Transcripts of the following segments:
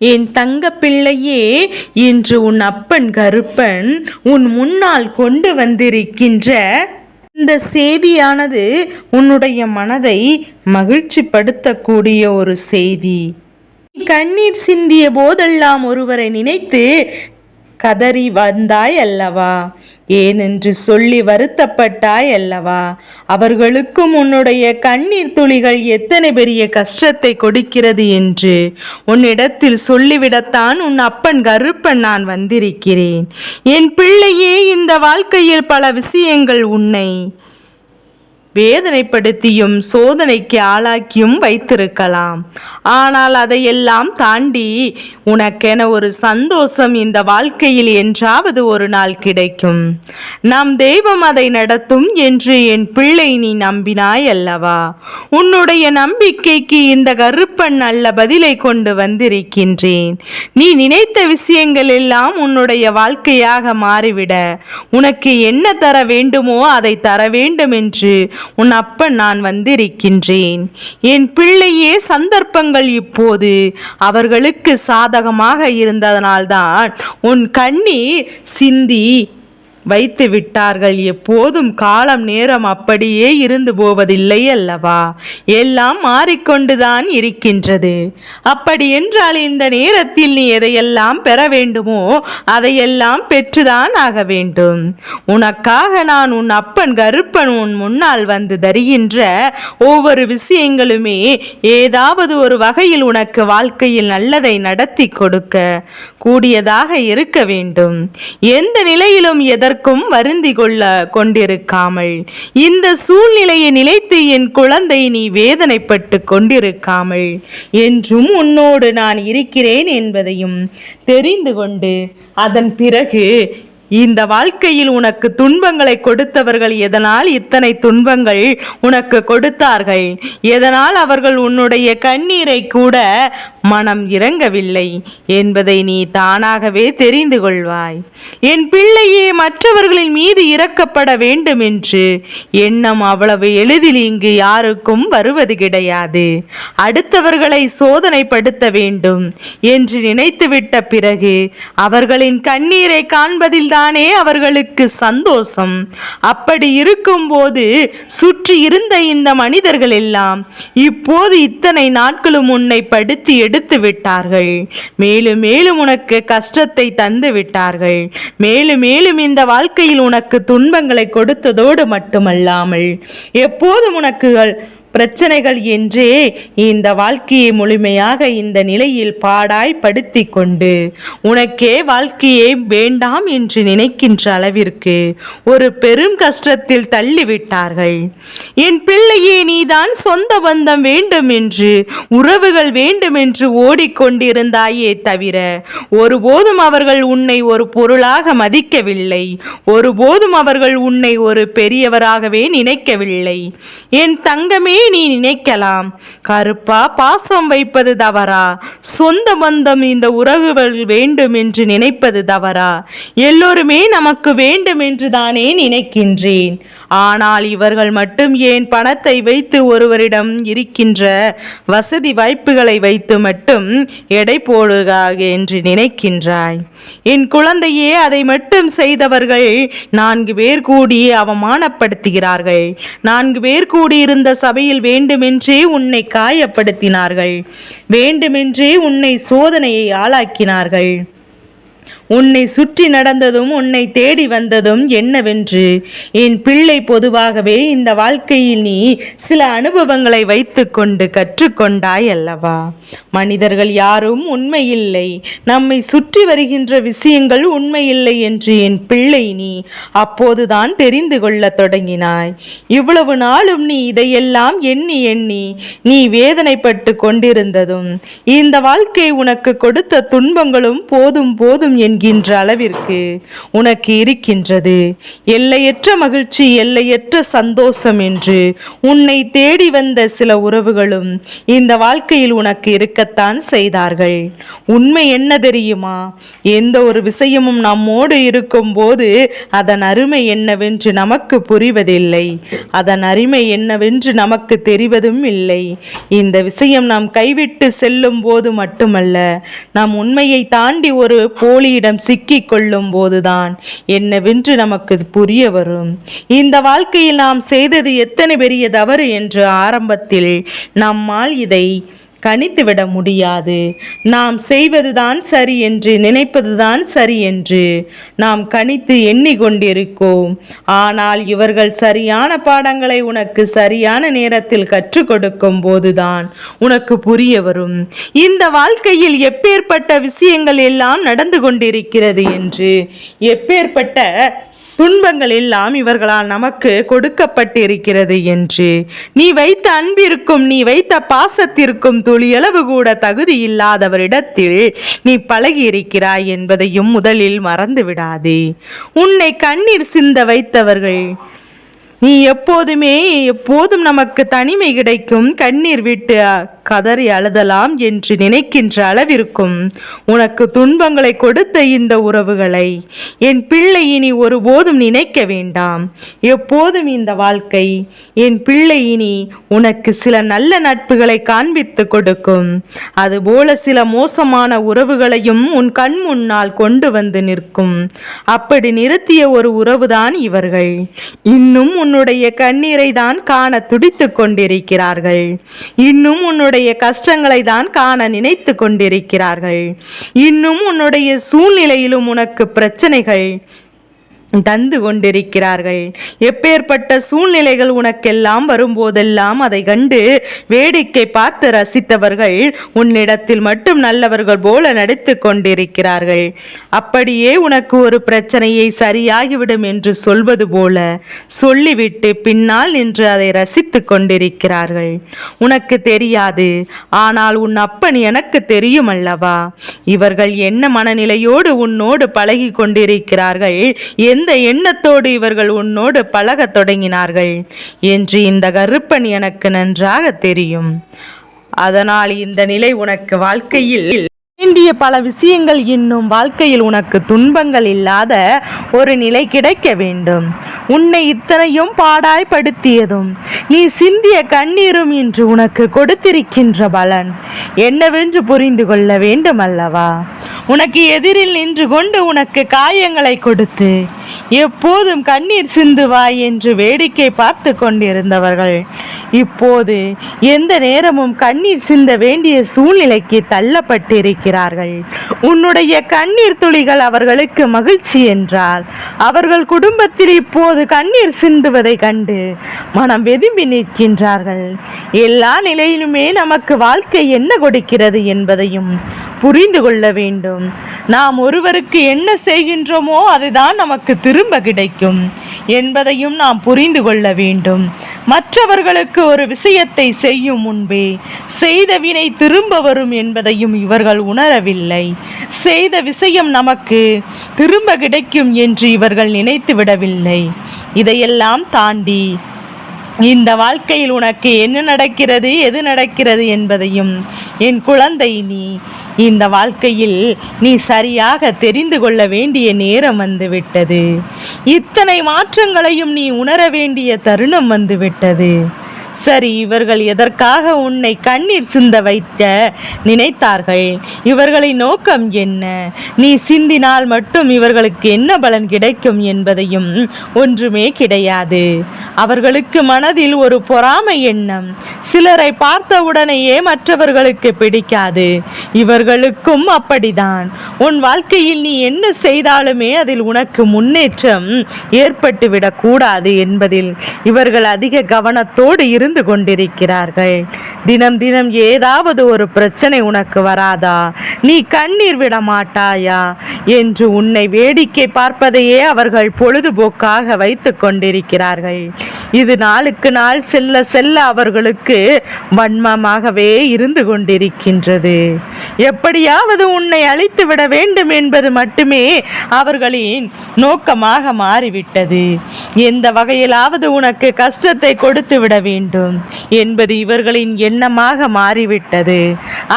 என் தங்க பிள்ளையே, இன்று உன் அப்பன் கருப்பன் உன் முன்னால் கொண்டு வந்திருக்கின்ற இந்த செய்தியானது உன்னுடைய மனதை மகிழ்ச்சிப்படுத்தக்கூடிய ஒரு செய்தி. கண்ணீர் சிந்திய போதெல்லாம் ஒருவரை நினைத்து கதறி வந்தாய் அல்லவா? ஏனென்று சொல்லி வருத்தப்பட்டாய் அல்லவா? அவர்களுக்கும் உன்னுடைய கண்ணீர் துளிகள் எத்தனை பெரிய கஷ்டத்தை கொடுக்கிறது என்று உன்னிடத்தில் சொல்லிவிடத்தான் உன் அப்பன் கருப்பன் நான் வந்திருக்கிறேன். என் பிள்ளையே, இந்த வாழ்க்கையில் பல விஷயங்கள் உன்னை வேதனைப்படுத்தியும் சோதனைக்கு ஆளாக்கியும் வைத்திருக்கலாம். ஆனால் அதையெல்லாம் தாண்டி உனக்கென ஒரு சந்தோஷம் இந்த வாழ்க்கையில் என்றாவது ஒரு நாள் கிடைக்கும். நம் தெய்வம் அதை நடத்தும் என்று என் பிள்ளை நீ நம்பினாய் அல்லவா? உன்னுடைய நம்பிக்கைக்கு இந்த கருப்பன் நல்ல பதிலை கொண்டு வந்திருக்கின்றேன். நீ நினைத்த விஷயங்கள் எல்லாம் உன்னுடைய வாழ்க்கையாக மாறிவிட உனக்கு என்ன தர வேண்டுமோ அதை தர வேண்டும் என்று உன் அப்பன் நான் வந்திருக்கின்றேன். என் பிள்ளையே, சந்தர்ப்பங்கள் இப்போது அவர்களுக்கு சாதகமாக இருந்ததனால்தான் உன் கண்ணீர் சிந்தி வைத்து விட்டார்கள். எப்போதும் காலம் நேரம் அப்படியே இருந்து போவதில்லை அல்லவா? எல்லாம் மாறிக்கொண்டுதான் இருக்கின்றது. அப்படி என்றால் இந்த நேரத்தில் நீ எதையெல்லாம் பெற வேண்டுமோ அதையெல்லாம் பெற்றுதான் ஆக வேண்டும். உனக்காக நான் உன் அப்பன் கருப்பன் உன் முன்னால் வந்து தருகின்ற ஒவ்வொரு விஷயங்களுமே ஏதாவது ஒரு வகையில் உனக்கு வாழ்க்கையில் நல்லதை நடத்தி கொடுக்க கூடியதாக இருக்க வேண்டும். எந்த நிலையிலும் எதற்கும் வருந்தி கொண்டிருக்காமல், இந்த சூழ்நிலையை நிலைத்து என் குழந்தை நீ வேதனைப்பட்டு கொண்டிருக்காமல் என்றும் உன்னோடு நான் இருக்கிறேன் என்பதையும் தெரிந்து கொண்டு அதன் பிறகு இந்த வாழ்க்கையில் உனக்கு துன்பங்களை கொடுத்தவர்கள் எதனால் இத்தனை துன்பங்கள் உனக்கு கொடுத்தார்கள், எதனால் அவர்கள் உன்னுடைய கண்ணீரை கூட மனம் இறங்கவில்லை என்பதை நீ தானாகவே தெரிந்து கொள்வாய். என் பிள்ளையே, மற்றவர்களின் மீது இறக்கப்பட வேண்டும் என்று எண்ணம் அவ்வளவு எளிதில் இங்கு யாருக்கும் வருவது கிடையாது. அடுத்தவர்களை சோதனைப்படுத்த வேண்டும் என்று நினைத்துவிட்ட பிறகு அவர்களின் கண்ணீரை காண்பதில் தானே அவர்களுக்கு சந்தோஷம். அப்படி இருக்கும்போது சுற்றி இருந்த இந்த மனிதர்கள் எல்லாம் இப்போது இத்தனை நாட்களும் உன்னை படுத்தி எடுத்து விட்டார்கள். மேலும் மேலும் உனக்கு கஷ்டத்தை தந்து விட்டார்கள். மேலும் மேலும் இந்த வாழ்க்கையில் உனக்கு துன்பங்களை கொடுத்ததோடு மட்டுமல்லாமல் எப்போதும் உனக்கு பிரச்சனைகள் என்றே இந்த வாழ்க்கையை முழுமையாக இந்த நிலையில் பாடாய் படுத்தி கொண்டு உனக்கே வாழ்க்கையை வேண்டாம் என்று நினைக்கின்ற அளவிற்கு ஒரு பெரும் கஷ்டத்தில் தள்ளிவிட்டார்கள். என் பிள்ளையே, நீதான் சொந்த பந்தம் வேண்டும் என்று, உறவுகள் வேண்டும் என்று ஓடிக்கொண்டிருந்தாயே தவிர ஒருபோதும் அவர்கள் உன்னை ஒரு பொருளாக மதிக்கவில்லை. ஒருபோதும் அவர்கள் உன்னை ஒரு பெரியவராகவே நினைக்கவில்லை. என் தங்கமே, நீ நினைக்கலாம், கருப்பா, பாசம் வைப்பது தவறா? சொந்த பந்தம் இந்த உறவுகள் வேண்டும் என்று நினைப்பது தவறா? எல்லோருமே நமக்கு வேண்டும் என்று தானே நினைக்கின்றேன். ஆனால் இவர்கள் மட்டும் ஏன் பணத்தை வைத்து ஒருவரிடம் இருக்கின்ற வசதி வாய்ப்புகளை வைத்து மட்டும் எடை போடுகிறாக என்று நினைக்கின்றாய்? என் குழந்தையே, அதை மட்டும் செய்தவர்கள் 4 பேர் கூடி அவமானப்படுத்துகிறார்கள். 4 பேர் கூடியிருந்த சபையில் வேண்டுமென்றே உன்னை காயப்படுத்தினார்கள். வேண்டுமென்றே உன்னை சோதனையை ஆளாக்கினார்கள். உன்னை சுற்றி நடந்ததும் உன்னை தேடி வந்ததும் என்னவென்று என் பிள்ளை பொதுவாகவே இந்த வாழ்க்கையில் நீ சில அனுபவங்களை வைத்து கொண்டு கற்றுக்கொண்டாய் அல்லவா? மனிதர்கள் யாரும் உண்மையில்லை, நம்மை சுற்றி வருகின்ற விஷயங்கள் உண்மையில்லை என்று என் பிள்ளை நீ அப்போதுதான் தெரிந்து கொள்ள தொடங்கினாய். இவ்வளவு நாளும் நீ இதையெல்லாம் எண்ணி எண்ணி நீ வேதனைப்பட்டு கொண்டிருந்ததும் இந்த வாழ்க்கை உனக்கு கொடுத்த துன்பங்களும் போதும் போதும் என்கின்ற அளவிற்கு உனக்கு இருக்கின்றது. எல்லையற்ற மகிழ்ச்சி, எல்லையற்ற சந்தோஷம் என்று உன்னை தேடி வந்த சில உறவுகளும் இந்த வாழ்க்கையில் உனக்கு இருக்கத்தான் செய்தார்கள். உண்மை என்ன தெரியுமா? எந்த ஒரு விஷயமும் நம்மோடு இருக்கும் போது அதன் அருமை என்னவென்று நமக்கு புரிவதில்லை, அதன் அருமை என்னவென்று நமக்கு தெரிவதும் இல்லை. இந்த விஷயம் நாம் கைவிட்டு செல்லும் போது மட்டுமல்ல, நாம் உண்மையை தாண்டி ஒரு போலியிடம் சிக்கிக் கொள்ளும் போதுதான் என்னவென்று நமக்கு புரிய வரும். இந்த வாழ்க்கையில் நாம் செய்தது எத்தனை பெரிய தவறு என்று ஆரம்பத்தில் நம்மால் இதை கணித்துவிட முடியாது. நாம் செய்வதுதான் சரி என்று நினைப்பதுதான் சரி என்று நாம் கணித்து எண்ணிக்கொண்டிருக்கோம். ஆனால் இவர்கள் சரியான பாடங்களை உனக்கு சரியான நேரத்தில் கற்றுக் கொடுக்கும் போதுதான் உனக்கு புரிய வரும். இந்த வாழ்க்கையில் எப்பேற்பட்ட விஷயங்கள் எல்லாம் நடந்து கொண்டிருக்கிறது என்று, எப்பேற்பட்ட துன்பங்கள் எல்லாம் இவர்களால் நமக்கு கொடுக்கப்பட்டிருக்கிறது என்று, நீ வைத்த அன்பிற்கும் நீ வைத்த பாசத்திற்கும் துளியளவு கூட தகுதி இல்லாதவரிடத்தில் நீ பழகி இருக்கிறாய் என்பதையும் முதலில் மறந்து விடாதே. உன்னை கண்ணீர் சிந்த வைத்தவர்கள், நீ எப்போதும் நமக்கு தனிமை கிடைக்கும், கண்ணீர் விட்டு கதறி அழுதலாம் என்று நினைக்கின்ற அளவிற்கும் உனக்கு துன்பங்களை கொடுத்த இந்த உறவுகளை என் பிள்ளை இனி ஒருபோதும் நினைக்க வேண்டாம். எப்போதும் இந்த வாழ்க்கை என் பிள்ளை இனி உனக்கு சில நல்ல நட்புகளை காண்பித்து கொடுக்கும். அதுபோல சில மோசமான உறவுகளையும் உன் கண் முன்னால் கொண்டு வந்து நிற்கும். அப்படி நிறுத்திய ஒரு உறவுதான் இவர்கள். இன்னும் உன்னுடைய கண்ணீரை தான் காண துடித்து கொண்டிருக்கிறார்கள். இன்னும் உன்னுடைய கஷ்டங்களை தான் காண நினைத்து கொண்டிருக்கிறார்கள். இன்னும் உன்னுடைய சூழ்நிலையிலும் உனக்கு பிரச்சனைகள் தந்து கொண்டிருக்கிறார்கள். எப்பேற்பட்ட சூழ்நிலைகள் உனக்கெல்லாம் வரும்போதெல்லாம் அதை கண்டு வேடிக்கை பார்த்து ரசித்தவர்கள் உன்னிடத்தில் மட்டும் நல்லவர்கள் போல நடித்து கொண்டிருக்கிறார்கள். அப்படியே உனக்கு ஒரு பிரச்சனையை சரியாகிவிடும் என்று சொல்வது போல சொல்லிவிட்டு பின்னால் நின்று அதை ரசித்து கொண்டிருக்கிறார்கள். உனக்கு தெரியாது, ஆனால் உன் அப்பன் எனக்கு தெரியும் அல்லவா? இவர்கள் என்ன மனநிலையோடு உன்னோடு பழகி கொண்டிருக்கிறார்கள், எந்த எண்ணத்தோடு இவர்கள் உன்னோடு பழகத் தொடங்கினார்கள் என்று இந்த கருப்பன் எனக்கு நன்றாக தெரியும். அதனால் இந்த நிலை உனக்கு வாழ்க்கையில் வேண்டிய பல விஷயங்கள், இன்னும் வாழ்க்கையில் உனக்கு துன்பங்கள் இல்லாத ஒரு நிலை கிடைக்க வேண்டும். உன்னை இத்தனையும் பாடாய்படுத்தியதும் நீ சிந்திய கண்ணீரும் இன்று உனக்கு கொடுத்திருக்கின்ற பலன் என்னவென்று புரிந்து கொள்ள வேண்டும் அல்லவா? உனக்கு எதிரில் நின்று கொண்டு உனக்கு காயங்களை கொடுத்து எப்போதும் கண்ணீர் சிந்துவாய் என்று வேடிக்கை பார்த்து கொண்டிருந்தவர்கள் இப்போது எந்த நேரமும் கண்ணீர் சிந்த வேண்டிய சூழ்நிலைக்கு தள்ளப்பட்டிருக்கிறார்கள். உன்னுடைய கண்ணீர் துளிகள் அவர்களுக்கு மகிழ்ச்சி என்றால், அவர்கள் குடும்பத்தில் இப்போது கண்ணீர் சிந்துவதை கண்டு மனம் வெதும்பி நிற்கின்றார்கள். எல்லா நிலையிலுமே நமக்கு வாழ்க்கை என்ன கொடுக்கிறது என்பதையும் புரிந்து கொள்ள வேண்டும். நாம் ஒருவருக்கு என்ன செய்கின்றோமோ அதுதான் நமக்கு திரும்ப கிடைக்கும் என்பதையும் நாம் புரிந்து கொள்ள வேண்டும். மற்றவர்களுக்கு ஒரு விஷயத்தை செய்யும் முன்பே செய்த வினை திரும்ப வரும் என்பதையும் இவர்கள் உணரவில்லை. செய்த விஷயம் நமக்கு திரும்ப கிடைக்கும் என்று இவர்கள் நினைத்து விடவில்லை. இதையெல்லாம் தாண்டி இந்த வாழ்க்கையில் உனக்கு என்ன நடக்கிறது, எது நடக்கிறது என்பதையும் என் குழந்தை நீ இந்த வாழ்க்கையில் நீ சரியாக தெரிந்து கொள்ள வேண்டிய நேரம் வந்துவிட்டது. இத்தனை மாற்றங்களையும் நீ உணர வேண்டிய தருணம் வந்துவிட்டது. சரி, இவர்கள் எதற்காக உன்னை கண்ணீர் சிந்த வைக்க நினைத்தார்கள்? இவர்களின் நோக்கம் என்ன? நீ சிந்தினால் மட்டும் இவர்களுக்கு என்ன பலன் கிடைக்கும் என்பதையும் ஒன்றுமே கிடையாது. அவர்களுக்கு மனதில் ஒரு பொறாமை எண்ணம். சிலரை பார்த்தவுடனேயே மற்றவர்களுக்கு பிடிக்காது. இவர்களுக்கும் அப்படிதான். உன் வாழ்க்கையில் நீ என்ன செய்தாலுமே அதில் உனக்கு முன்னேற்றம் ஏற்பட்டுவிடக் கூடாது என்பதில் இவர்கள் அதிக கவனத்தோடு இருந்து கொண்டிருக்கிறார்கள். தினம் தினம் ஏதாவது ஒரு பிரச்சனை உனக்கு வராதா? நீ கண்ணீர் விட மாட்டாயா என்று உன்னை வேடிக்கை பார்ப்பதையே அவர்கள் பொழுதுபோக்காக வைத்து கொண்டிருக்கிறார்கள். இது நாளுக்கு நாள் செல்ல செல்ல அவர்களுக்கு வன்மமாகவே இருந்து கொண்டிருக்கின்றது. எப்படியாவது உன்னை அழித்து விட வேண்டும் என்பது மட்டுமே அவர்களின் நோக்கமாக மாறிவிட்டது. எந்த வகையிலாவது உனக்கு கஷ்டத்தை கொடுத்து விட வேண்டும் என்பது இவர்களின் எண்ணமாக மாறிவிட்டது.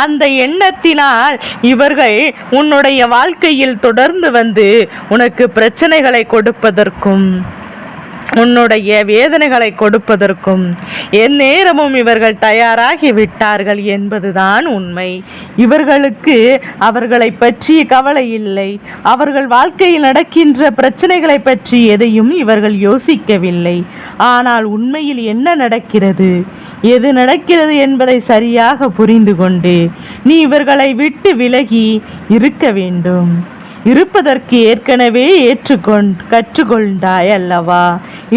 அந்த எண்ணத்தினால் இவர்கள் உன்னுடைய வாழ்க்கையில் தொடர்ந்து வந்து உனக்கு பிரச்சனைகளை கொடுப்பதற்கும் உன்னுடைய வேதனைகளை கொடுப்பதற்கும் எந்நேரமும் இவர்கள் தயாராகி விட்டார்கள் என்பதுதான் உண்மை. இவர்களுக்கு அவர்களை பற்றிய கவலை இல்லை. அவர்கள் வாழ்க்கையில் நடக்கின்ற பிரச்சனைகளை பற்றி எதையும் இவர்கள் யோசிக்கவில்லை. ஆனால் உண்மையில் என்ன நடக்கிறது, எது நடக்கிறது என்பதை சரியாக புரிந்து கொண்டு நீ இவர்களை விட்டு விலகி இருக்க வேண்டும். இருப்பதற்கு ஏற்கனவே கற்றுக்கொண்டாய் அல்லவா?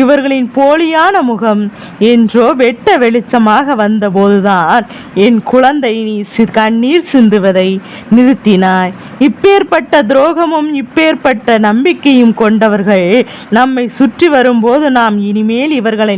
இவர்களின் போலியான முகம் என்றோ வெட்ட வெளிச்சமாக வந்தபோதுதான் என் குழந்தை நீ கண்ணீர் சிந்துவதை நிறுத்தினாய். இப்பேற்பட்ட துரோகமும் இப்பேற்பட்ட நம்பிக்கையும் கொண்டவர்கள் நம்மை சுற்றி வரும்போது நாம் இனிமேல் இவர்களை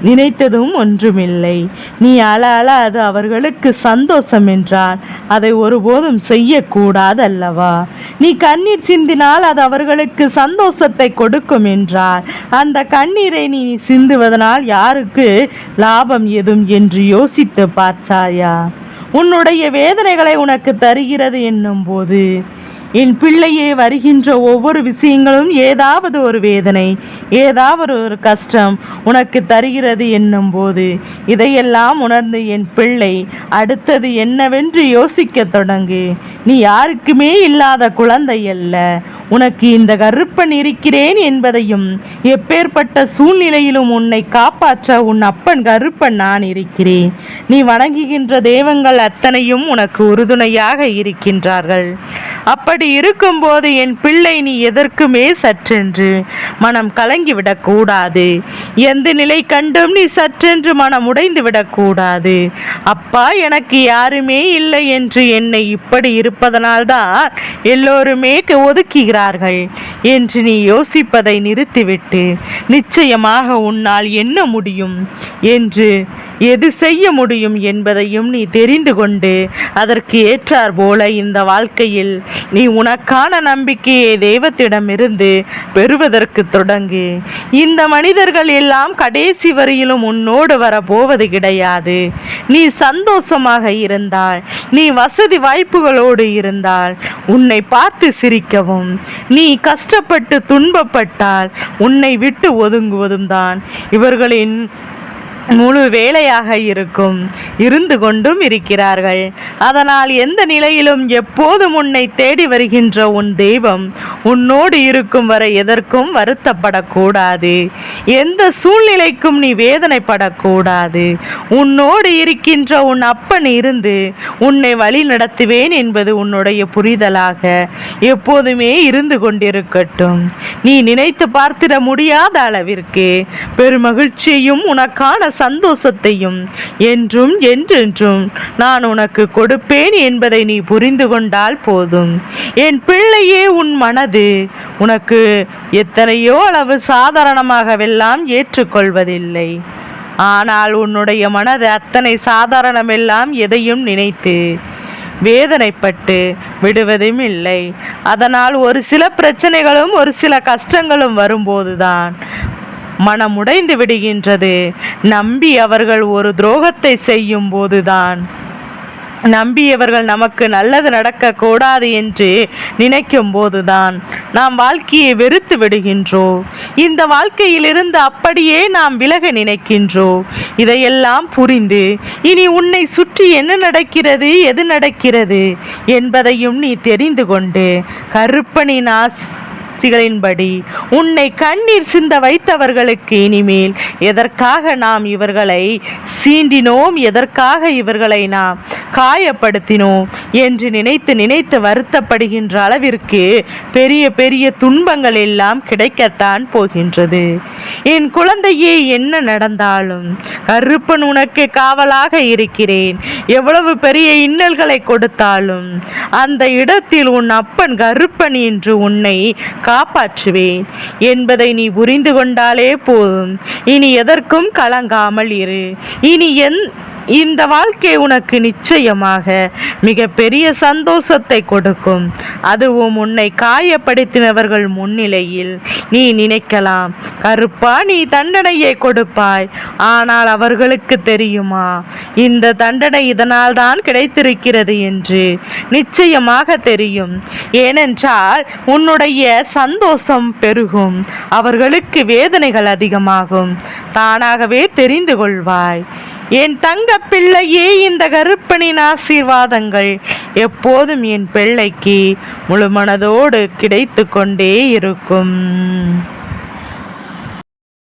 நினைத்ததும் ஒன்றுமில்லை. நீ அழ அது அவர்களுக்கு சந்தோஷம் என்றால் அதை ஒருபோதும் செய்யக்கூடாது அல்லவா? நீ கண்ணீர் சிந்தினால் அது அவர்களுக்கு சந்தோஷத்தை கொடுக்கும் என்றால் அந்த கண்ணீரை நீ சிந்துவதனால் யாருக்கு லாபம் எதுவும் என்று யோசித்து பார்த்தாயா? உன்னுடைய வேதனைகளை உனக்கு தருகிறது என்னும் போது என் பிள்ளையே, வருகின்ற ஒவ்வொரு விஷயங்களும் ஏதாவது ஒரு வேதனை, ஏதாவது ஒரு கஷ்டம் உனக்கு தருகிறது என்னும் போது இதையெல்லாம் உணர்ந்து என் பிள்ளை அடுத்தது என்னவென்று யோசிக்க தொடங்கு. நீ யாருக்குமே இல்லாத குழந்தை அல்ல. உனக்கு இந்த கருப்பன் இருக்கிறேன் என்பதையும் எப்பேற்பட்ட சூழ்நிலையிலும் உன்னை காப்பாற்ற உன் அப்பன் கருப்பன் நான் இருக்கிறேன். நீ வணங்குகின்ற தெய்வங்கள் அத்தனையும் உனக்கு உறுதுணையாக இருக்கின்றார்கள். அப்படி இருக்கும்போது என் பிள்ளை, நீ எதற்குமே சற்றென்று மனம் கலங்கிவிடக்கூடாது. எந்த நிலை கண்டும் நீ சற்றென்று மனம் உடைந்து விடக்கூடாது. அப்பா, எனக்கு யாருமே இல்லை என்று என்னை இப்படி இருப்பதனால்தான் எல்லோருமே ஒதுக்குகிறார்கள் என்று நீ யோசிப்பதை நிறுத்திவிட்டு நிச்சயமாக உன்னால் என்ன முடியும் என்று, எது செய்ய முடியும் என்பதையும் நீ தெரிந்து கொண்டு அதற்கு ஏற்றார் போல இந்த வாழ்க்கையில் நீ உனக்கான நம்பிக்கையை தெய்வத்திடமிருந்து பெறுவதற்கு தொடங்கு. இந்த மனிதர்கள் எல்லாம் கடைசி வரையிலும் உன்னோடு வரப்போவது கிடையாது. நீ சந்தோஷமாக இருந்தால், நீ வசதி வாய்ப்புகளோடு இருந்தால் உன்னை பார்த்து சிரிக்கவும், நீ கஷ்டப்பட்டு துன்பப்பட்டால் உன்னை விட்டு ஒதுங்குவதும் தான் இவர்களின் முழு வேலையாக இருந்து கொண்டும் இருக்கிறார்கள். அதனால் எந்த நிலையிலும் எப்போதும் உன்னை தேடி வருகின்ற உன் தெய்வம் உன்னோடு இருக்கும் வரை எதற்கும் வருத்தப்படக்கூடாது. எந்த சூழ்நிலைக்கும் நீ வேதனைப்படக்கூடாது. உன்னோடு இருக்கின்ற உன் அப்பன் இருந்து உன்னை வழி நடத்துவேன் என்பது உன்னுடைய புரிதலாக எப்போதுமே இருந்து கொண்டிருக்கட்டும். நீ நினைத்து பார்த்திட முடியாத அளவிற்கு பெருமகிழ்ச்சியையும் உனக்கான சந்தோஷத்தையும் என்றும் என்றென்றும் நான் உனக்கு கொடுப்பேன் என்பதை நீ புரிந்து கொண்டால் போதும். என் பிள்ளையே, உன் மனது உனக்கு எத்தனையோ அளவு சாதாரணமாகவெல்லாம் ஏற்றுக்கொள்வதில்லை. ஆனால் உன்னுடைய மனது அத்தனை சாதாரணமெல்லாம் எதையும் நினைத்து வேதனைப்பட்டு விடுவதும் இல்லை. அதனால் ஒரு சில பிரச்சனைகளும் ஒரு சில கஷ்டங்களும் வரும்போதுதான் மனம் உடைந்து விடுகின்றது. நம்பி அவர்கள் ஒரு துரோகத்தை செய்யும் போதுதான், நம்பியவர்கள் நமக்கு நல்லது நடக்கக்கூடாது என்று நினைக்கும் போதுதான் நாம் வாழ்க்கையை வெறுத்து விடுகின்றோம். இந்த வாழ்க்கையிலிருந்து அப்படியே நாம் விலக நினைக்கின்றோம். இதையெல்லாம் புரிந்து இனி உன்னை சுற்றி என்ன நடக்கிறது, எது நடக்கிறது என்பதையும் நீ தெரிந்து கொண்டு கருப்பனின் காட்சிகளின்படி உன்னை கண்ணீர் சிந்த வைத்தவர்களுக்கு இனிமேல் எதற்காக நாம் இவர்களை சீண்டினோம், எதற்காக இவர்களை நாம் காயப்படுத்தினோம் என்று நினைத்து நினைத்து வருத்தப்படுகின்ற அளவிற்கு பெரிய பெரிய துன்பங்கள் எல்லாம் கிடைக்கத்தான் போகின்றது. என் குழந்தையே, என்ன நடந்தாலும் கருப்பன் உனக்கு காவலாக இருக்கிறேன். எவ்வளவு பெரிய இன்னல்களை கொடுத்தாலும் அந்த இடத்தில் உன் அப்பன் கருப்பன் என்று உன்னை காப்பாற்றுவேன் என்பதை நீ புரிந்து கொண்டாலே போதும். இனி எதற்கும் கலங்காமல் இரு. இனி இந்த வாழ்க்கை உனக்கு நிச்சயமாக மிக பெரிய சந்தோஷத்தை கொடுக்கும். அதுவும் உன்னை காயப்படுத்தினவர்கள் முன்னிலையில் நீ நினைக்கலாம், கருப்பா நீ தண்டனையை கொடுப்பாய். ஆனால் அவர்களுக்கு தெரியுமா இந்த தண்டனை இதனால் தான் கிடைத்திருக்கிறது என்று? நிச்சயமாக தெரியும். ஏனென்றால் உன்னுடைய சந்தோஷம் பெருகும், அவர்களுக்கு வேதனைகள் அதிகமாகும். தானாகவே தெரிந்து கொள்வாய். என் தங்க பிள்ளையே, இந்த கருப்பனின் ஆசீர்வாதங்கள் எப்போதும் என் பிள்ளைக்கு முழு மனதோடு கிடைத்து கொண்டே இருக்கும்.